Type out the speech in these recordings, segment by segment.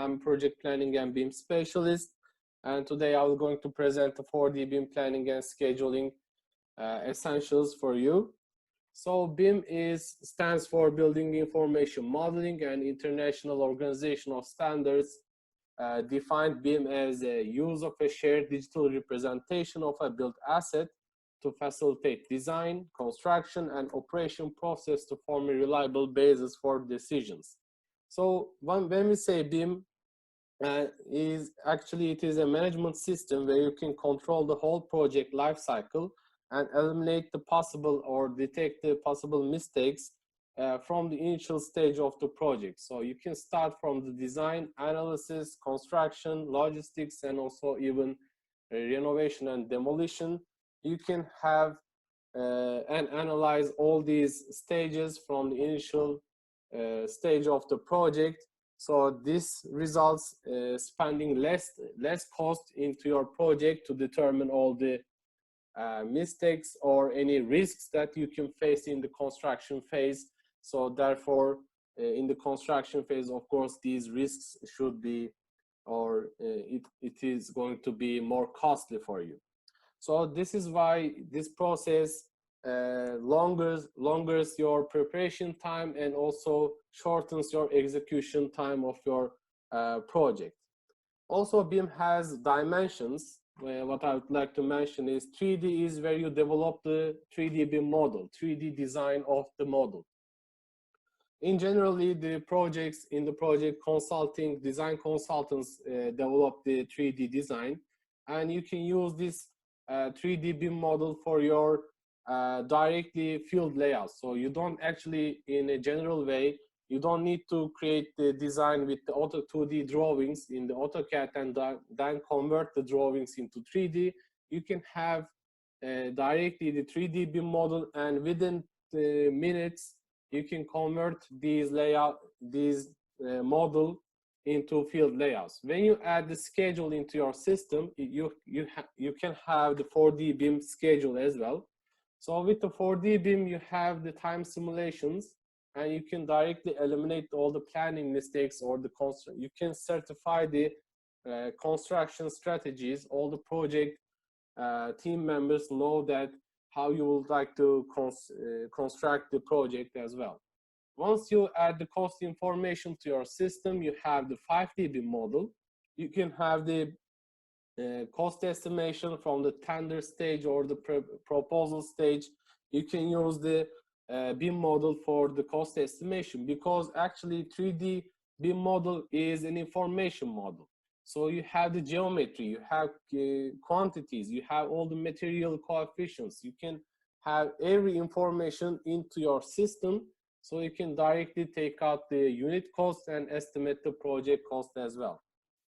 I'm a project planning and BIM specialist, and today I'm going to present the 4D BIM planning and scheduling essentials for you. So BIM stands for Building Information Modeling, and International Organization of Standards defined BIM as a use of a shared digital representation of a built asset to facilitate design, construction, and operation process to form a reliable basis for decisions. So when we say BIM, it is a management system where you can control the whole project lifecycle and eliminate the possible or detect the possible mistakes from the initial stage of the project. So you can start from the design, analysis, construction, logistics, and also even renovation and demolition. You can have and analyze all these stages from the initial stage of the project. So this results spending less cost into your project to determine all the mistakes or any risks that you can face in the construction phase. So therefore, in the construction phase, of course, these risks should be, or it is going to be more costly for you. So this is why this process longers your preparation time and also shortens your execution time of your project. Also, BIM has dimensions. What I would like to mention is 3D is where you develop the 3D BIM model, 3D design of the model. In generally, the projects in the project consulting, design consultants develop the 3D design, and you can use this 3D BIM model for your directly field layout. So you don't actually, in a general way, you don't need to create the design with the 2D drawings in the AutoCAD and then convert the drawings into 3D. You can have directly the 3D BIM model, and within the minutes, you can convert these model into field layouts. When you add the schedule into your system, you can have the 4D BIM schedule as well. So with the 4D BIM, you have the time simulations, and you can directly eliminate all the planning mistakes or the you can certify the construction strategies. All the project team members know that how you would like to construct the project as well. Once you add the cost information to your system, you have the 5D BIM model. You can have the cost estimation from the tender stage or the proposal stage. You can use the BIM model for the cost estimation, because actually 3D BIM model is an information model. So you have the geometry, you have quantities, you have all the material coefficients. You can have every information into your system, so you can directly take out the unit cost and estimate the project cost as well.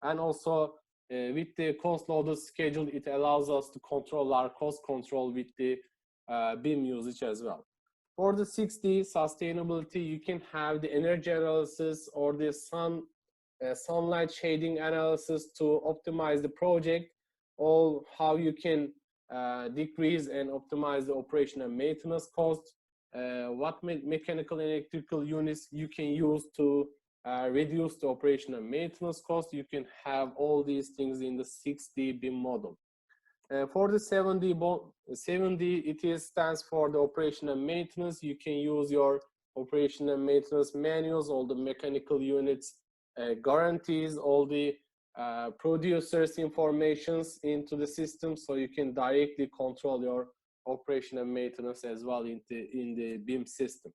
And also with the cost loaded schedule, it allows us to control our cost control with the BIM usage as well. For the 6D sustainability, you can have the energy analysis or the sunlight shading analysis to optimize the project, or how you can decrease and optimize the operation and maintenance costs, what mechanical and electrical units you can use to reduce the operation and maintenance cost. You can have all these things in the 6D BIM model. For the 7D, it stands for the operation and maintenance. You can use your operation and maintenance manuals, all the mechanical units, guarantees, all the producers' informations into the system, so you can directly control your operation and maintenance as well in the BIM system.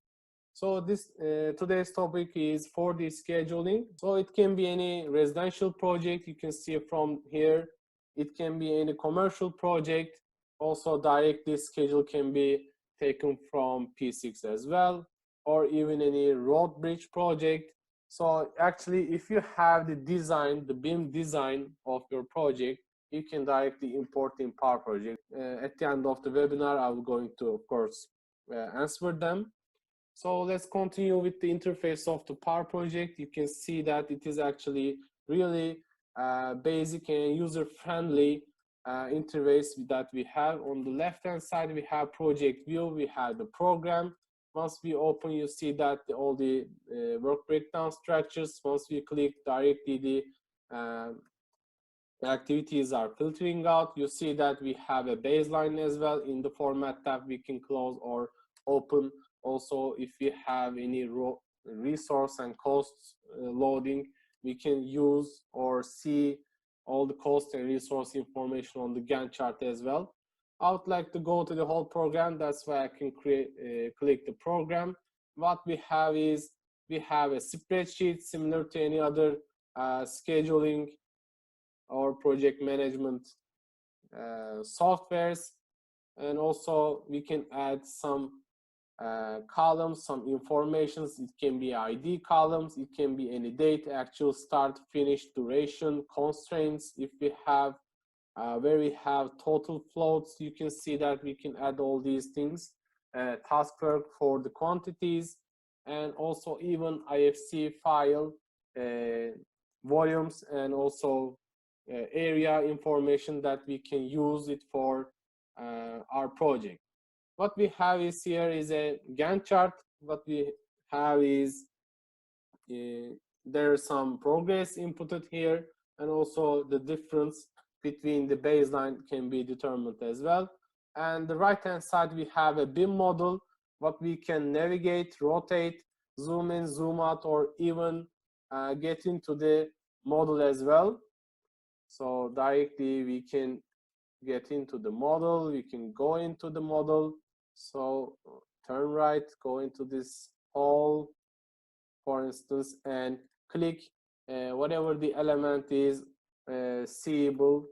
So this today's topic is 4D scheduling. So it can be any residential project, you can see from here. It can be any commercial project. Also directly schedule can be taken from P6 as well, or even any road bridge project. So actually, if you have the design, the BIM design of your project, you can directly import in Powerproject. At the end of the webinar, I'm going to, of course, answer them. So let's continue with the interface of the Powerproject. You can see that it is actually really basic and user-friendly interface that we have. On the left-hand side, we have project view, we have the program, Once we open, you see that all the work breakdown structures. Once we click directly, the activities are filtering out. You see that we have a baseline as well. In the format tab, we can close or open. Also, if we have any resource and costs loading, we can use or see all the cost and resource information on the Gantt chart as well. I would like to go to the whole program. That's why I can click the program. What we have is we have a spreadsheet similar to any other scheduling or project management softwares, and also we can add some columns, some informations. It can be ID columns, it can be any date, actual start, finish, duration, constraints. If we have where we have total floats, you can see that we can add all these things, task work for the quantities, and also even IFC file volumes, and also area information that we can use it for our project. What we have is here is a Gantt chart. What we have is there's some progress inputted here, and also the difference between the baseline can be determined as well. And the right hand side, we have a BIM model, what we can navigate, rotate, zoom in, zoom out, or even get into the model as well. So directly we can get into the model, we can go into the model. So turn right, go into this hall, for instance, and click whatever the element is seeable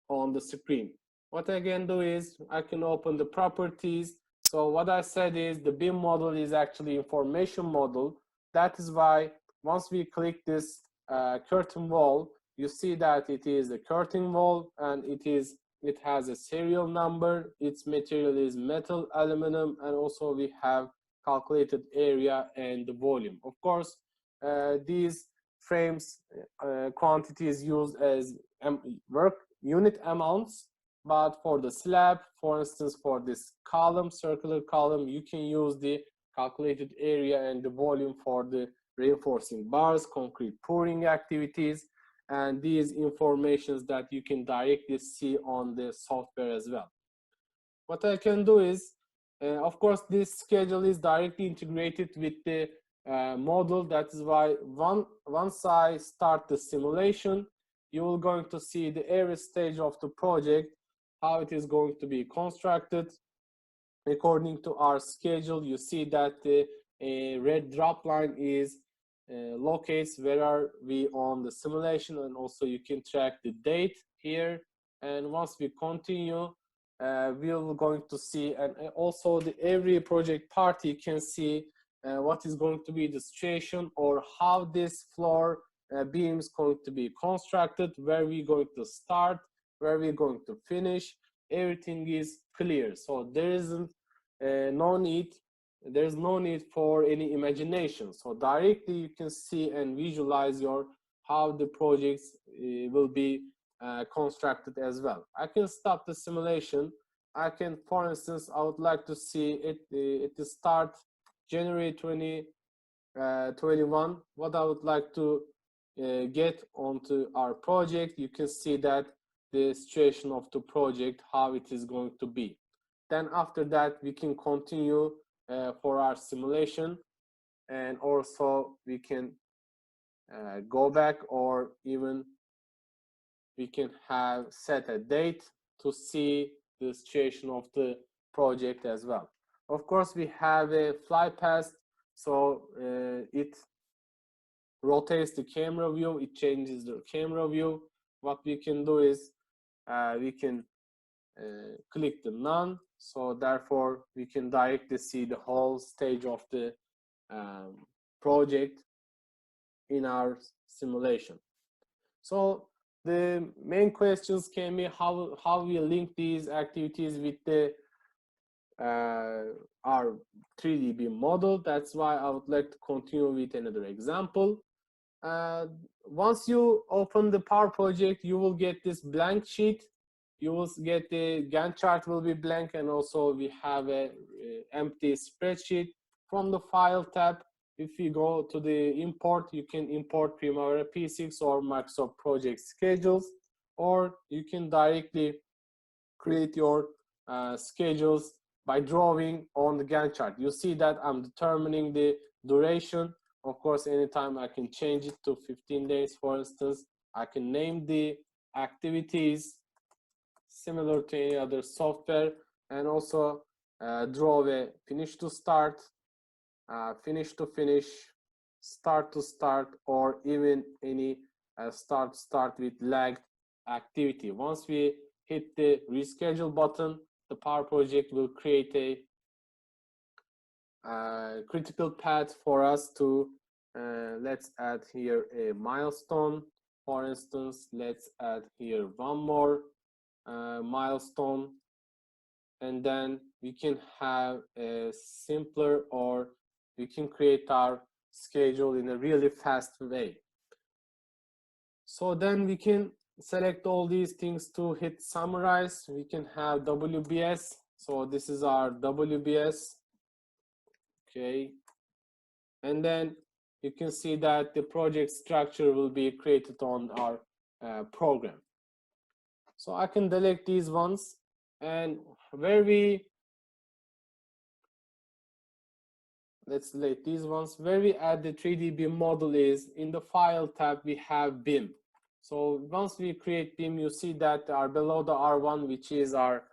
on the screen. What I can do is I can open the properties. So what I said is the BIM model is actually information model. That is why once we click this curtain wall, you see that it is a curtain wall, and it has a serial number. Its material is metal, aluminum, and also we have calculated area and the volume. Of course, these frames quantities used as work unit amounts, but for the slab, for instance, for this column, circular column, you can use the calculated area and the volume for the reinforcing bars, concrete pouring activities, and these informations that you can directly see on the software as well. What I can do is, of course, this schedule is directly integrated with the model. That is why once I start the simulation, you will going to see the every stage of the project, how it is going to be constructed according to our schedule. You see that the red drop line is locates where are we on the simulation, and also you can track the date here. And once we continue, we're going to see, and also every project party can see what is going to be the situation, or how this floor beam is going to be constructed, where we're going to start, where we're going to finish. Everything is clear, so there isn't there's no need for any imagination. So directly you can see and visualize how the projects will be constructed as well. I can stop the simulation. I can, for instance, I would like to see it at the start January 2021. What I would like to get onto our project. You can see that the situation of the project, how it is going to be. Then after that, we can continue for our simulation, and also we can go back, or even we can have set a date to see the situation of the project as well. Of course, we have a fly past, so it rotates the camera view, it changes the camera view. What we can do is we can click the none, so therefore we can directly see the whole stage of the project in our simulation. So the main questions can be how we link these activities with the our 3D BIM model. That's why I would like to continue with another example. Once you open the Power Project, you will get this blank sheet. You will get the Gantt chart will be blank, and also we have a empty spreadsheet. From the File tab, if you go to the import, you can import Primavera P6 or Microsoft Project schedules, or you can directly create your schedules by drawing on the Gantt chart. You see that I'm determining the duration. Of course, anytime I can change it to 15 days, for instance. I can name the activities similar to any other software, and also draw a finish to start, finish to finish, start to start, or even any start with lagged activity. Once we hit the reschedule button, the Power Project will create a critical path for us to let's add here a milestone. For instance, let's add here one more milestone, and then we can have a simpler, or we can create our schedule in a really fast way. So then we can select all these things to hit summarize. We can have WBS. So this is our WBS. Okay. And then you can see that the project structure will be created on our program. So I can delete these ones, and where we let's delete these ones. Where we add the 3D BIM model is in the File tab, we have BIM. So once we create BIM, you see that are below the R1, which is our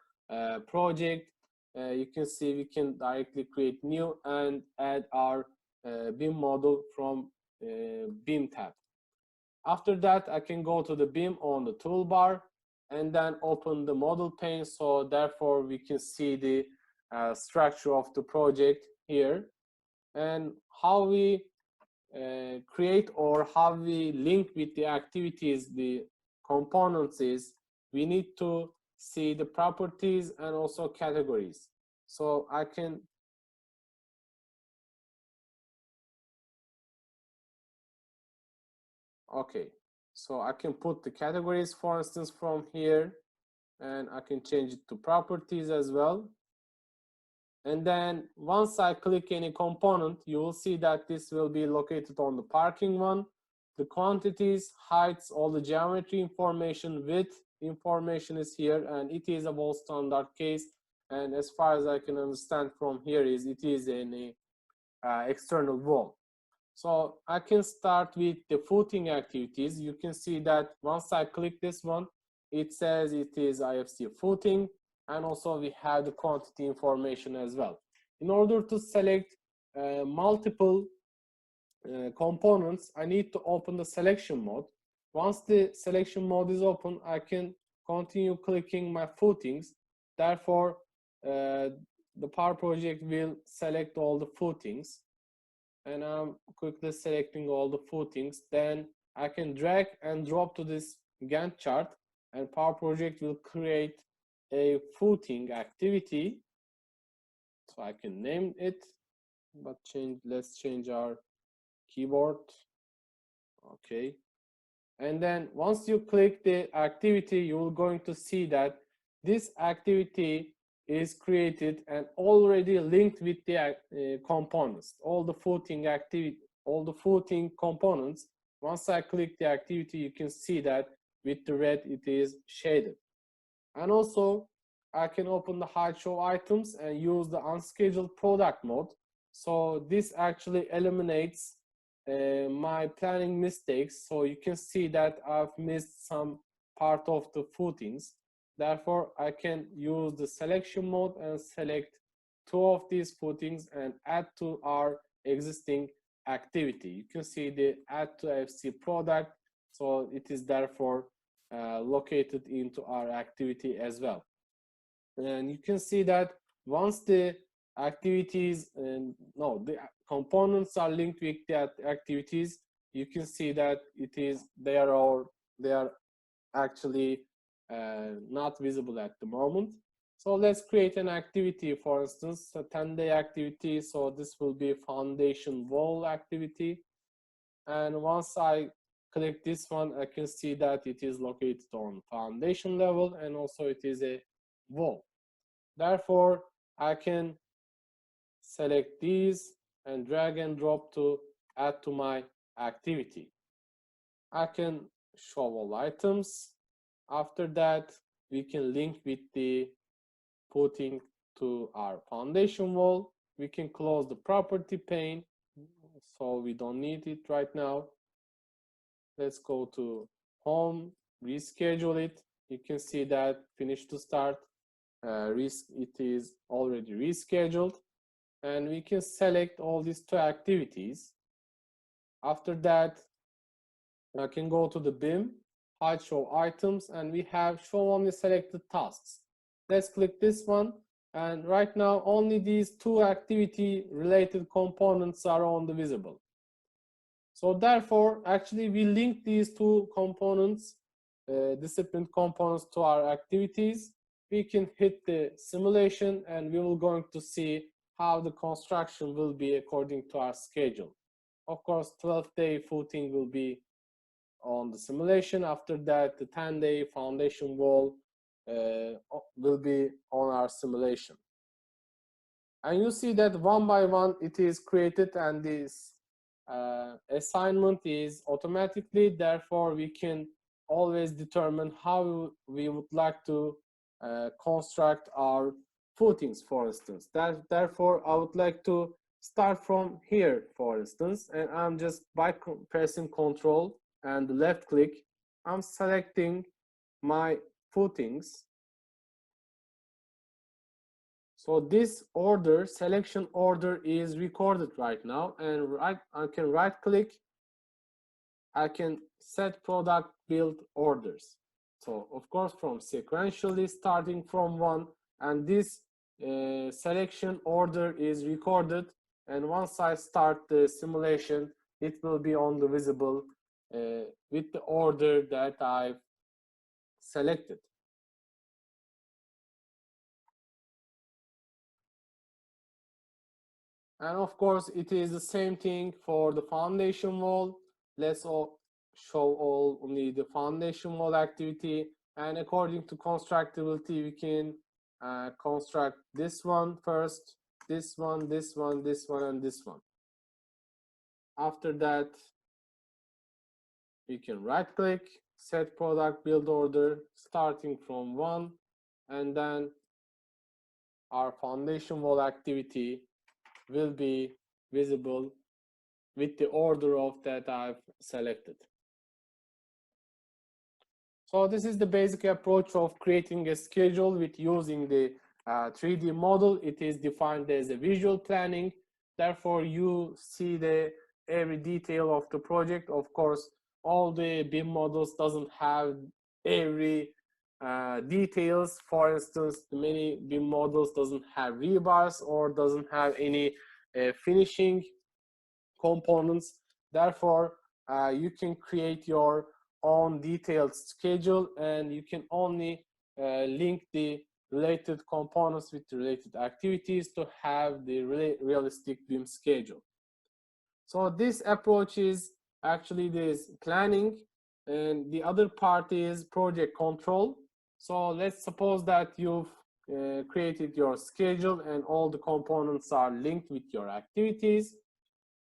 project. You can see we can directly create new and add our BIM model from BIM tab. After that, I can go to the BIM on the toolbar and then open the model pane. So therefore, we can see the structure of the project here, and how we create or how we link with the activities, the components is we need to see the properties and also categories. So I can okay, so I can put the categories, for instance, from here, and I can change it to properties as well. And then once I click any component, you will see that this will be located on the parking one. The quantities, heights, all the geometry information, width information is here, and it is a wall standard case. And as far as I can understand from here is it is an external wall. So I can start with the footing activities. You can see that once I click this one, it says it is IFC footing, and also we have the quantity information as well. In order to select multiple components, I need to open the selection mode. Once the selection mode is open, I can continue clicking my footings. Therefore, the Power Project will select all the footings, and I'm quickly selecting all the footings. Then I can drag and drop to this Gantt chart, and Power Project will create a footing activity. So I can name it, but let's change our keyboard. Okay. And then once you click the activity, you're going to see that this activity is created and already linked with the components. All the footing activity, all the footing components. Once I click the activity, you can see that with the red it is shaded. And also I can open the hide show items and use the unscheduled product mode. So this actually eliminates my planning mistakes. So you can see that I've missed some part of the footings. Therefore, I can use the selection mode and select two of these footings and add to our existing activity. You can see the add to FC product. So it is therefore located into our activity as well. And you can see that once the activities the components are linked with the activities, you can see that they are actually not visible at the moment. So let's create an activity, for instance, a 10-day activity. So this will be foundation wall activity. And once I click this one, I can see that it is located on foundation level, and also it is a wall. Therefore, I can select these and drag and drop to add to my activity. I can show all items. After that, we can link with the footing to our foundation wall. We can close the property pane, so we don't need it right now. Let's go to home, reschedule it. You can see that finish to start. It is already rescheduled, and we can select all these two activities. After that, I can go to the BIM, hide show items, and we have show only selected tasks. Let's click this one, and right now only these two activity related components are on the visible. So therefore, actually we link these two components, discipline components, to our activities. We can hit the simulation and we will going to see how the construction will be according to our schedule. Of course, 12-day footing will be on the simulation. After that, the 10-day foundation wall will be on our simulation. And you see that one by one it is created, and this assignment is automatically. Therefore, we can always determine how we would like to construct our footings, for instance. Therefore, I would like to start from here, for instance, and I'm just by pressing Control and left click, I'm selecting my footings. So this order, selection order, is recorded right now, and I can right click, I can set product build orders. So of course from sequentially starting from one, and this selection order is recorded, and once I start the simulation, it will be on the visible with the order that I've selected. And of course, it is the same thing for the foundation wall. Let's show only the foundation wall activity. And according to constructability, we can construct this one first, this one, this one, this one, and this one. After that, we can right click, set product build order, starting from one, and then our foundation wall activity will be visible with the order of that I've selected. So this is the basic approach of creating a schedule with using the 3D model. It is defined as a visual planning. Therefore, you see the every detail of the project. Of course, all the BIM models doesn't have every details. For instance, many BIM models doesn't have rebars or doesn't have any finishing components. Therefore, you can create your own detailed schedule, and you can only link the related components with the related activities to have the realistic BIM schedule. So this approach is actually this planning, and the other part is project control. So let's suppose that you've created your schedule and all the components are linked with your activities.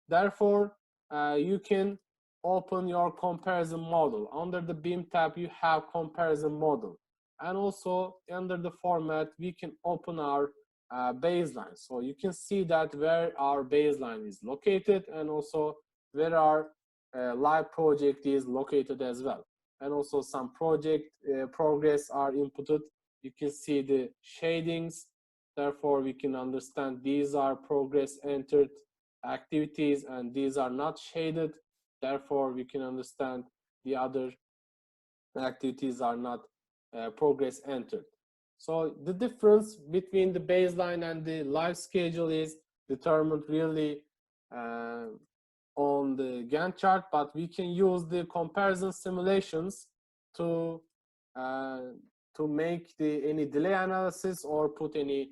Therefore, you can open your comparison model. Under the BIM tab, you have comparison model. And also under the format, we can open our baseline. So you can see that where our baseline is located, and also where our live project is located as well. And also some project progress are inputted. You can see the shadings. Therefore, we can understand these are progress entered activities and these are not shaded. Therefore, we can understand the other activities are not progress entered. So the difference between the baseline and the live schedule is determined really on the Gantt chart, but we can use the comparison simulations to make any delay analysis or put any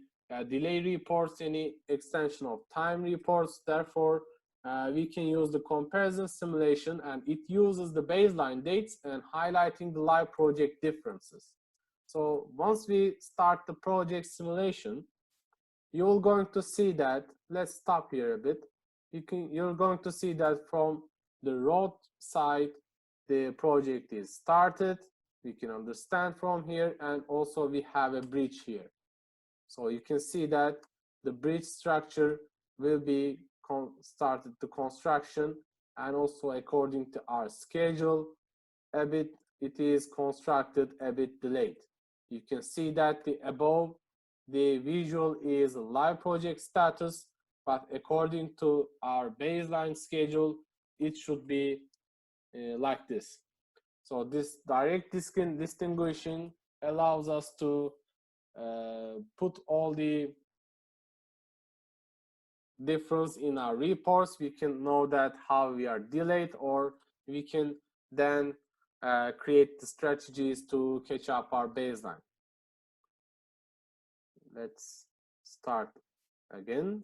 delay reports, any extension of time reports. Therefore, we can use the comparison simulation, and it uses the baseline dates and highlighting the live project differences. So once we start the project simulation, you're going to see that, let's stop here a bit. you're going to see that from the road side, the project is started. We can understand from here, and also we have a bridge here. So you can see that the bridge structure will be started the construction, and also according to our schedule, it is constructed a bit delayed. You can see that the above the visual is live project status, but according to our baseline schedule, it should be like this. So this direct distinguishing allows us to put all the difference in our reports. We can know that how we are delayed, or we can then create the strategies to catch up our baseline. Let's start again.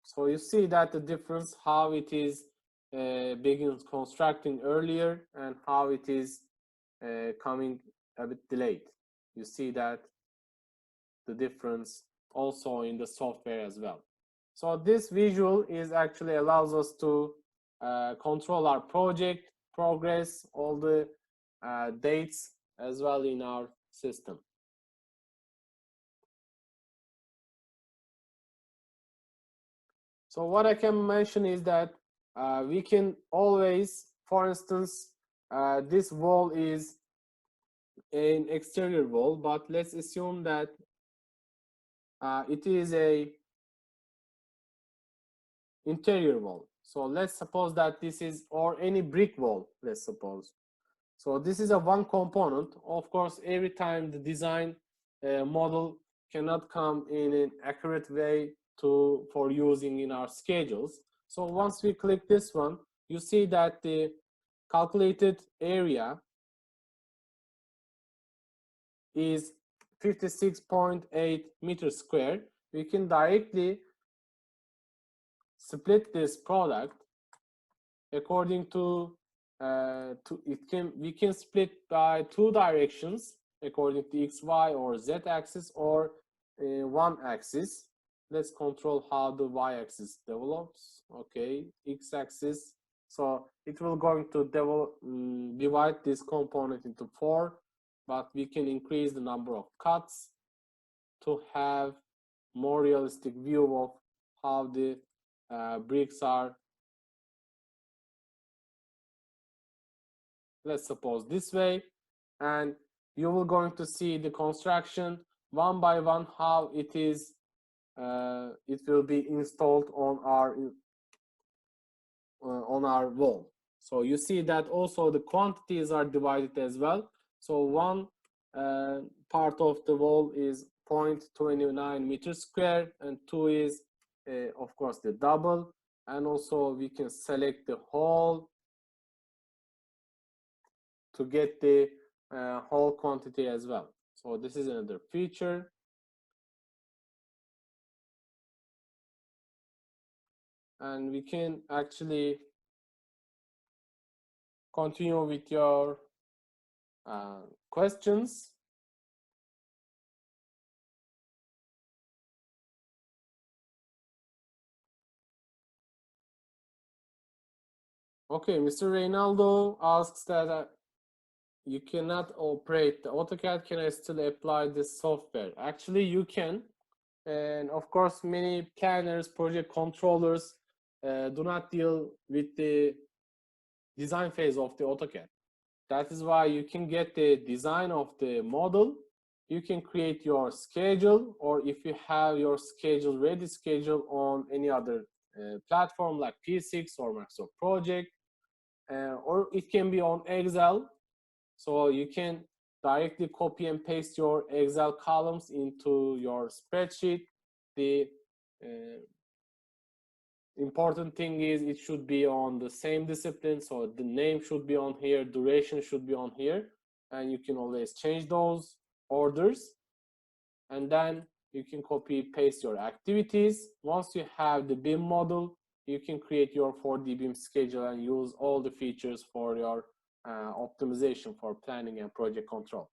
So you see that the difference, how it is begins constructing earlier and how it is coming a bit delayed. You see that the difference also in the software as well. So this visual is actually allows us to control our project progress, all the dates as well in our system. So what I can mention is that we can always, for instance, this wall is an exterior wall, but let's assume that it is a interior wall. So let's suppose that this is, or any brick wall, let's suppose. So this is a one component. Of course, every time the design model cannot come in an accurate way for using in our schedules. So once we click this one, you see that the calculated area is 56.8 meters square. We can directly split this product according to we can split by two directions according to x, y, or z axis, or one axis. Let's control how the y axis develops. Okay, x axis. So it will going to divide this component into 4, but we can increase the number of cuts to have more realistic view of how the bricks are. Let's suppose this way, and you will going to see the construction one by one, how it is it will be installed on our wall. So you see that also the quantities are divided as well. So one part of the wall is 0.29 meters square, and 2 is of course the double, and also we can select the whole to get the whole quantity as well. So this is another feature. And we can actually continue with your questions. Okay, Mr. Reynaldo asks that you cannot operate the AutoCAD. Can I still apply this software? Actually, you can. And of course, many planners, project controllers do not deal with the design phase of the AutoCAD. That is why you can get the design of the model. You can create your schedule, or if you have your schedule ready schedule on any other platform like P6 or Microsoft Project, or it can be on Excel. So you can directly copy and paste your Excel columns into your spreadsheet. The important thing is it should be on the same discipline. So the name should be on here, duration should be on here, and you can always change those orders. And then you can copy paste your activities. Once you have the BIM model, you can create your 4D BIM schedule and use all the features for your optimization for planning and project control.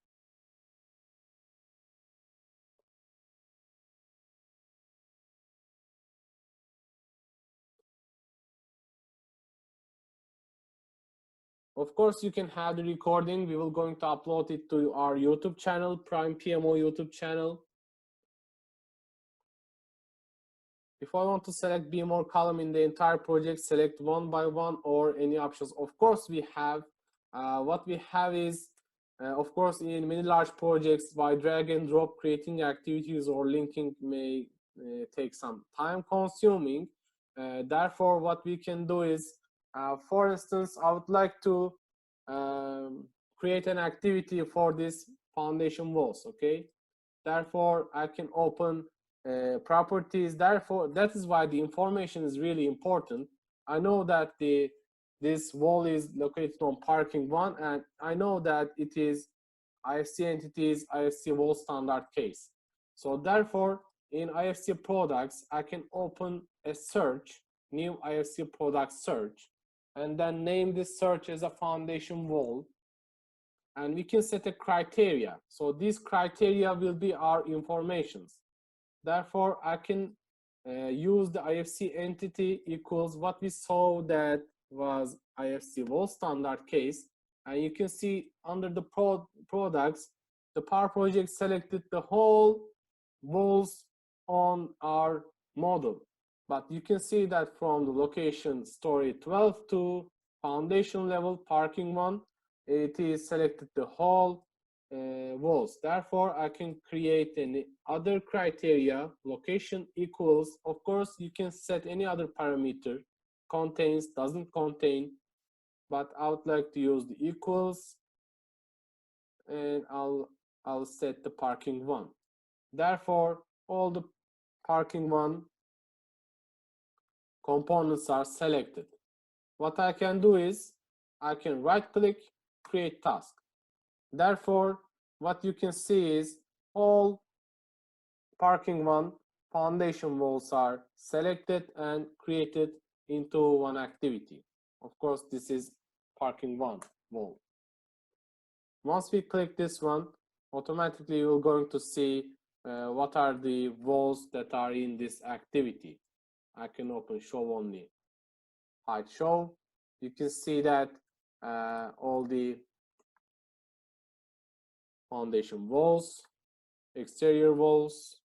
Of course, you can have the recording. We will going to upload it to our YouTube channel, Prime PMO YouTube channel. If I want to select beam or column in the entire project, select one by one or any options. Of course, we have, what we have is, of course, in many large projects, by drag and drop, creating activities or linking may take some time consuming. Therefore, what we can do is, for instance, I would like to create an activity for this foundation walls, okay? Therefore, I can open properties. Therefore, that is why the information is really important. I know that this wall is located on parking one, and I know that it is IFC entities, IFC wall standard case. So therefore, in IFC products, I can open a search, new IFC product search, and then name this search as a foundation wall. And we can set a criteria. So these criteria will be our informations. Therefore, I can use the IFC entity equals what we saw that was IFC wall standard case. And you can see under the products, the Power Project selected the whole walls on our model. But you can see that from the location story 12 to foundation level parking one, it is selected the whole walls. Therefore, I can create any other criteria, location equals. Of course, you can set any other parameter, contains, doesn't contain, but I would like to use the equals, and I'll set the parking one. Therefore, all the parking one components are selected. What I can do is I can right click, create task. Therefore, what you can see is all parking one foundation walls are selected and created into one activity. Of course, this is parking one wall. Once we click this one, automatically we're going to see what are the walls that are in this activity. I can open show only, hide show. You can see that all the foundation walls, exterior walls,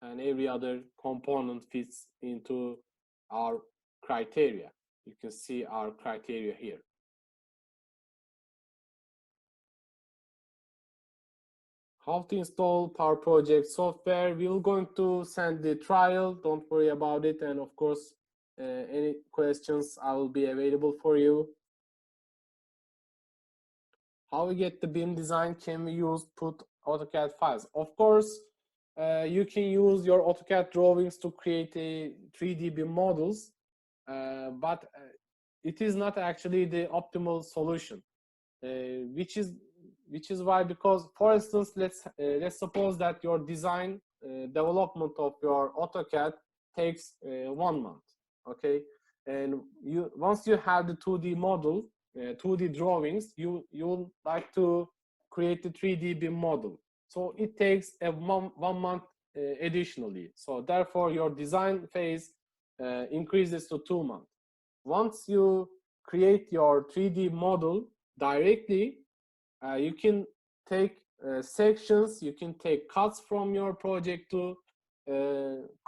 and every other component fits into our criteria. You can see our criteria here. How to install Power Project software? We're going to send the trial, don't worry about it. And of course, any questions, I will be available for you. How we get the BIM design? Can we use put AutoCAD files? Of course, you can use your AutoCAD drawings to create a 3D BIM models, but it is not actually the optimal solution, which is why, because for instance, let's suppose that your design development of your AutoCAD takes 1 month, okay, and once you have the 2D model, 2D drawings, you would like to create the 3D BIM model. So it takes one month additionally. So therefore, your design phase increases to 2 months. Once you create your 3D model directly, you can take sections, you can take cuts from your project to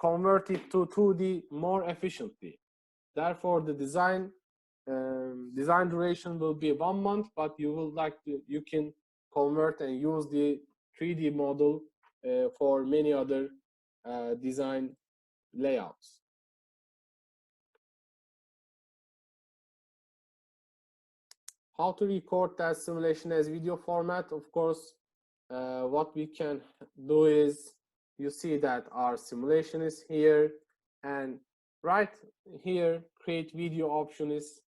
convert it to 2D more efficiently. Therefore, the design duration will be 1 month, but you can convert and use the 3D model for many other design layouts. How to record that simulation as video format? Of course, what we can do is, you see that our simulation is here, and right here, create video option is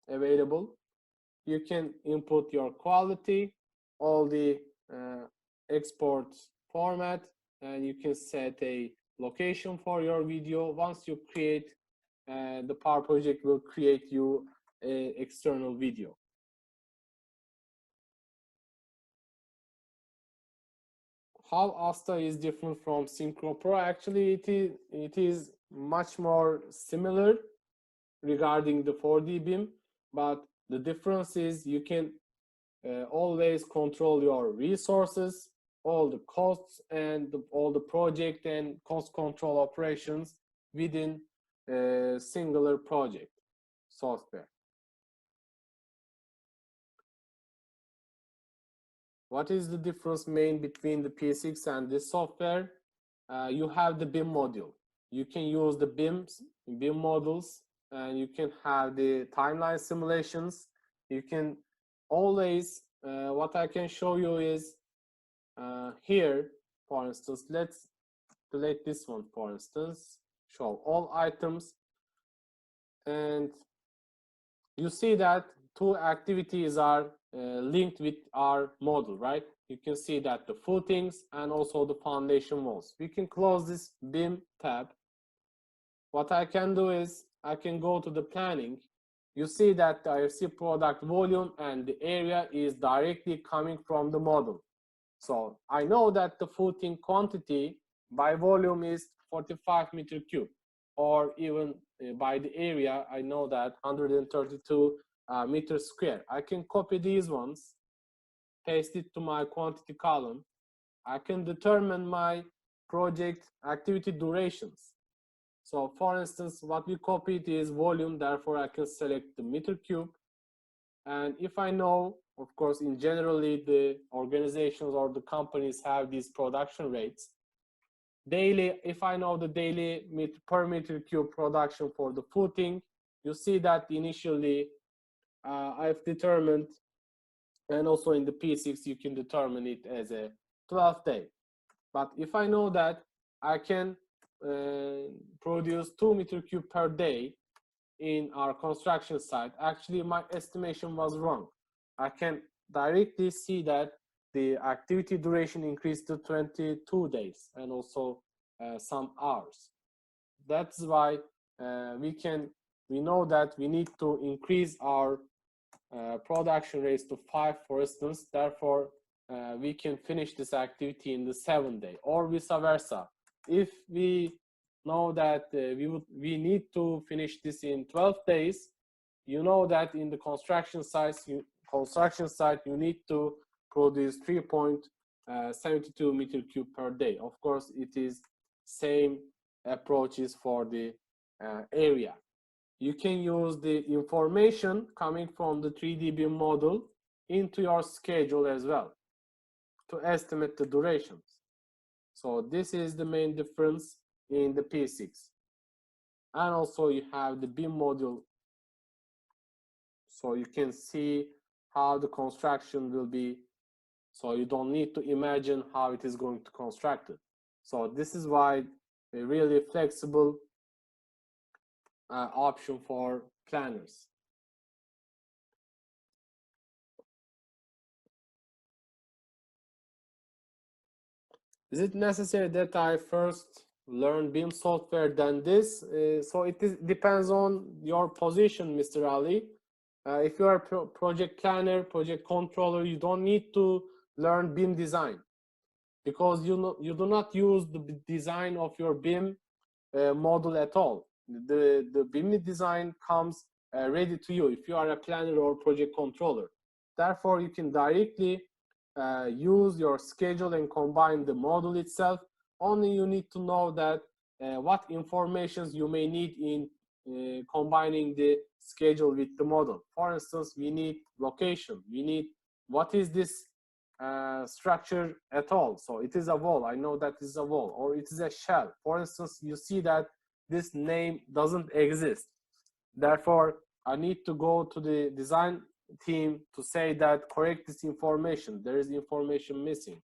available. You can input your quality, all the export format, and you can set a location for your video. Once you create, the Power Project will create you an external video. How Asta is different from Synchro Pro? Actually, it is much more similar regarding the 4D BIM, but The difference is you can always control your resources, all the costs, and all the project and cost control operations within a singular project software. What is the difference main between the P6 and this software? You have the BIM module. You can use the BIM models, and you can have the timeline simulations. You can always, what I can show you is here, for instance, let's delete this one, for instance, show all items, and you see that two activities are linked with our model, right? You can see that the footings and also the foundation walls. We can close this BIM tab. What I can do is I can go to the planning. You see that the IFC product volume and the area is directly coming from the model. So I know that the footing quantity by volume is 45 meter cube, or even by the area, I know that 132 meters square. I can copy these ones, paste it to my quantity column. I can determine my project activity durations. So for instance, what we copied is volume, therefore I can select the meter cube. And if I know, of course, in generally the organizations or the companies have these production rates, daily, if I know the daily per meter cube production for the footing, you see that initially I've determined, and also in the P6 you can determine it as a 12th day. But if I know that I can produce 2 meter cube per day in our construction site, actually my estimation was wrong. I can directly see that the activity duration increased to 22 days and also some hours. That's why we know that we need to increase our production rates to 5, for instance. Therefore, we can finish this activity in the 7th day, or vice versa. If we know that we need to finish this in 12 days, you know that in the construction site you need to produce 3.72 meter cube per day. Of course, it is same approaches for the area. You can use the information coming from the 3D BIM model into your schedule as well to estimate the durations. So this is the main difference in the P6. And also you have the BIM module, so you can see how the construction will be, so you don't need to imagine how it is going to construct it. So this is why a really flexible option for planners. Is it necessary that I first learn BIM software than this? So it depends on your position, Mr. Ali. If you are a project planner, project controller, you don't need to learn BIM design, because you do not use the design of your BIM model at all. The BIM design comes ready to you if you are a planner or project controller. Therefore, you can directly use your schedule and combine the model itself. Only you need to know that what informations you may need in combining the schedule with the model. For instance, we need location. We need what is this structure at all. So it is a wall. I know that is a wall, or it is a shell. For instance, you see that this name doesn't exist. Therefore, I need to go to the design team to say that correct this information. There is information missing.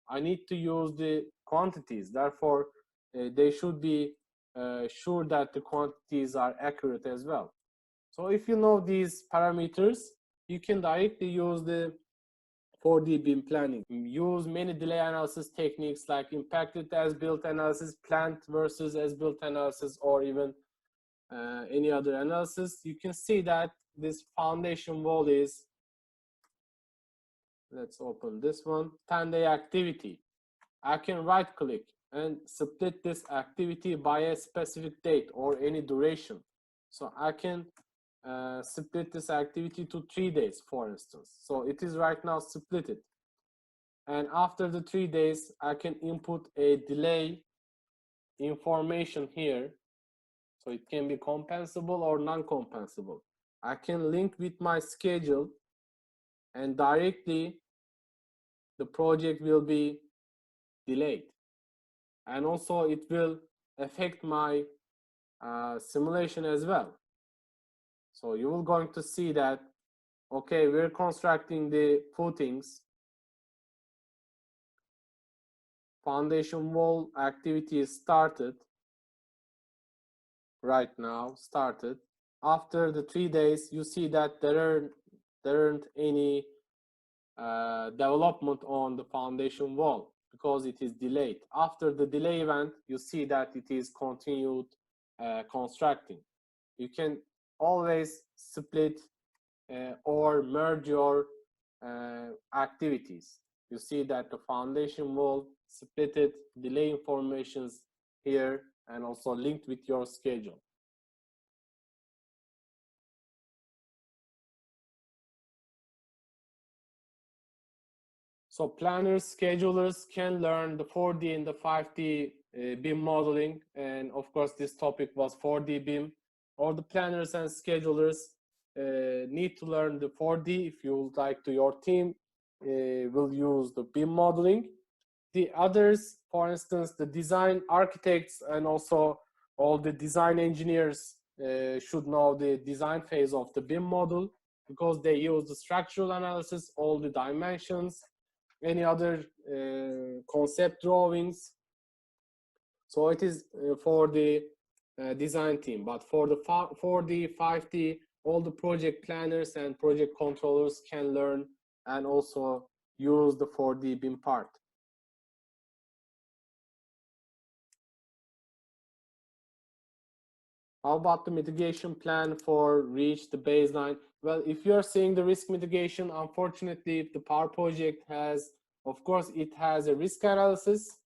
I need to use the quantities. Therefore, they should be sure that the quantities are accurate as well. So if you know these parameters, you can directly use the 4D BIM planning. Use many delay analysis techniques like impacted as-built analysis, plant versus as-built analysis, or even any other analysis. You can see that this foundation wall is, let's open this one, 10-day activity. I can right click and split this activity by a specific date or any duration. So I can split this activity to 3 days, for instance. So it is right now split it. And after the 3 days, I can input a delay information here. So it can be compensable or non-compensable. I can link with my schedule, and directly the project will be delayed. And also it will affect my simulation as well. So you will going to see that, okay, we're constructing the footings. Foundation wall activity is started right now, started. After the 3 days, you see that there aren't any development on the foundation wall because it is delayed. After the delay event, you see that it is continued constructing. You can always split or merge your activities. You see that the foundation wall splitted, delay informations here, and also linked with your schedule. So planners, schedulers can learn the 4D and the 5D BIM modeling. And of course, this topic was 4D BIM. Or the planners and schedulers need to learn the 4D if you would like to. Your team will use the BIM modeling. The others, for instance, the design architects and also all the design engineers should know the design phase of the BIM model because they use the structural analysis, all the dimensions, any other concept drawings. So it is for the design team, but for the 4D, 5D, all the project planners and project controllers can learn and also use the 4D BIM part. How about the mitigation plan for reach the baseline? Well, if you're seeing the risk mitigation, unfortunately, if the Power Project has, of course, it has a risk analysis.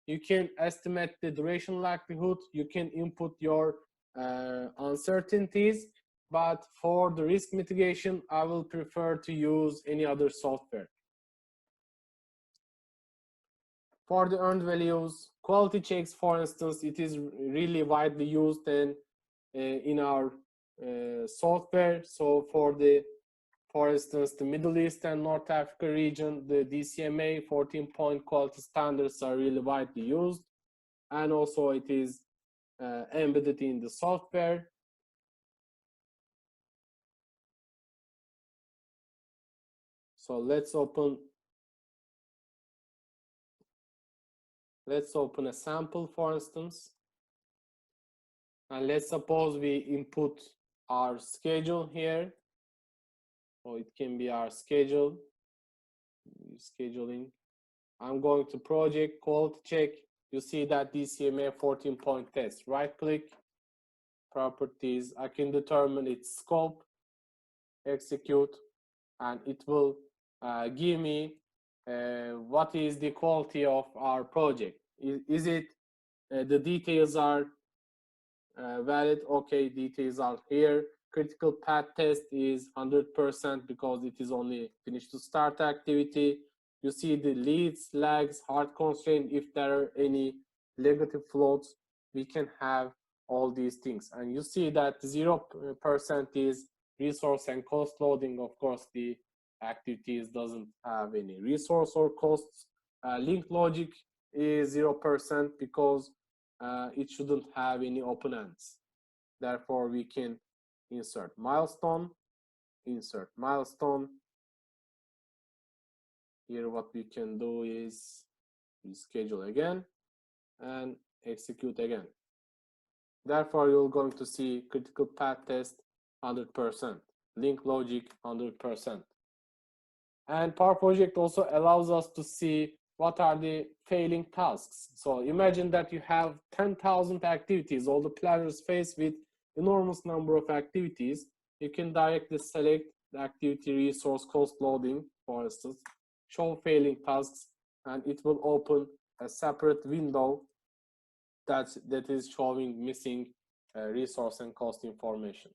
You can estimate the duration likelihood. You can input your uncertainties. But for the risk mitigation, I will prefer to use any other software. For the earned values, quality checks, for instance, it is really widely used and in our software. So for instance, the Middle East and North Africa region, the DCMA 14-point quality standards are really widely used. And also it is embedded in the software. So let's open a sample, for instance. And let's suppose we input our schedule here. So it can be our schedule, scheduling. I'm going to project, quality check. You see that DCMA 14-point test. Right click, properties. I can determine its scope, execute, and it will give me what is the quality of our project. Is it the details are valid? Okay, details are here. Critical path test is 100% because it is only finish to start activity. You see the leads, lags, hard constraint. If there are any negative floats, we can have all these things. And you see that 0% is resource and cost loading. Of course, the activities doesn't have any resource or costs. Link logic is 0% because it shouldn't have any open ends. Therefore, we can insert milestone. Here, what we can do is reschedule again and execute again. Therefore, you're going to see critical path test 100%, link logic 100%. And Power Project also allows us to see what are the failing tasks. So imagine that you have 10,000 activities, all the planners faced with enormous number of activities. You can directly select the activity resource cost loading, for instance, show failing tasks, and it will open a separate window that is showing missing resource and cost information.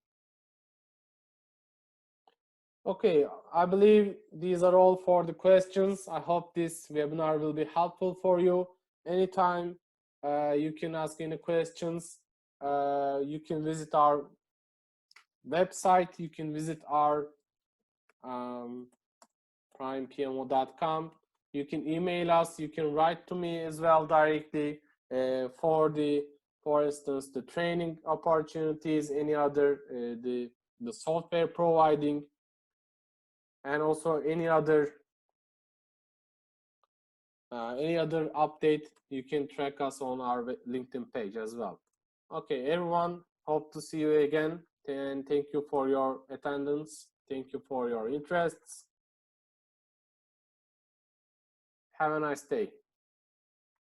Okay, I believe these are all for the questions. I hope this webinar will be helpful for you. Anytime you can ask any questions. You can visit our website. You can visit our primepmo.com. You can email us. You can write to me as well directly for instance, the training opportunities, any other the software providing, and also any other update. You can track us on our LinkedIn page as well. Okay, everyone. Hope to see you again, and thank you for your attendance. Thank you for your interests. Have a nice day.